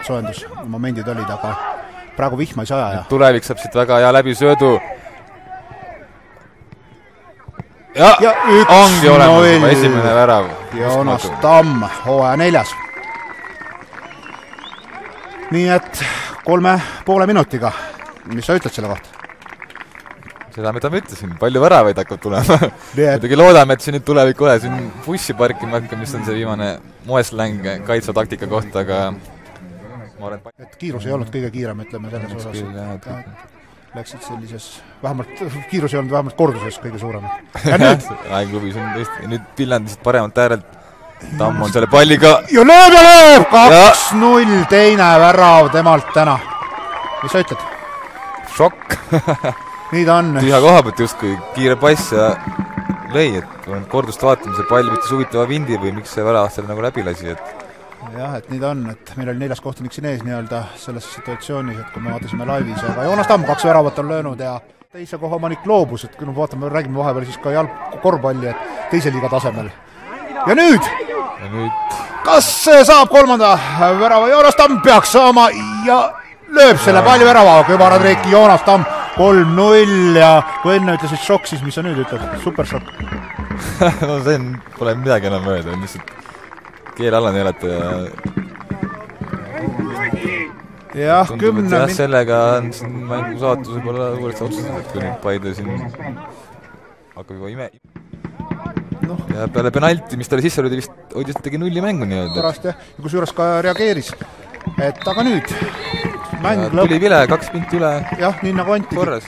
soojendusmomendid olid, aga praegu vihma ei saja. Ja tulevik saab siit väga hea läbisöödu. Ja ongi olemas juba esimene värav. Joonas Tamm, hooaja 4. Nii et 3,5 minutiga. Mis sa ütled selle kohta? Seda, mida ma ütlesin, palju väravaid hakkab tulema. Muidugi loodame, et see nüüd tulevik ole. Siin bussi parkima hakkab, mis on see viimane moesläng kaitsetaktika kohta, aga ma arvan, et kiirus ei olnud kõige kiirem, ütleme selles osas. Läksid sellises, vähemalt kiirus ei olnud vähemalt korduses kõige suurem. Ja nüüd? Aegklubis on tõesti, nüüd Villandisid paremalt äärelt. Tamm on selle palliga. Ja lööb! 2-0 teine värav temalt täna. Mis sa ütled? Šokk. Nii ta on. Tüha koha pealt justkui kiire pass ja lõi, et kordust vaatame, see pall võttis huvitava vindi või miks see värav selle nagu läbi lasi, et jah, et nii ta on, et meil oli 4. kohtunik siin ees nii-öelda selles situatsioonis, et kui me vaatasime laivis, aga Joonas Tamm 2 väravat on löönud ja teise koha omanik loobus, et kui me vaatame, räägime vahepeal siis ka korvpalli, et teise liiga tasemel. Ja nüüd kas saab 3. värava? Joonas Tamm peaks saama ja lööb selle palli värava, kübarad reiki Joonas Tamm 3-0 ja kui enne ütlesid šokk, siis mis sa nüüd ütled? Super šokk. No see pole midagi enam mööda, on lihtsalt keel alla neelata ja tundub, et jah, sellega on siin mängu saatus võib-olla uuesti otsused, et kui nüüd Paide siin hakkab juba ime ja peale penalti, mis talle sisse oli, vist tegi 0 mängu nii-öelda. Pärast jah, ja kus juures ka reageeris, et aga nüüd mäng tuli vile, 2 pinti üle jah, nii nagu Anti korras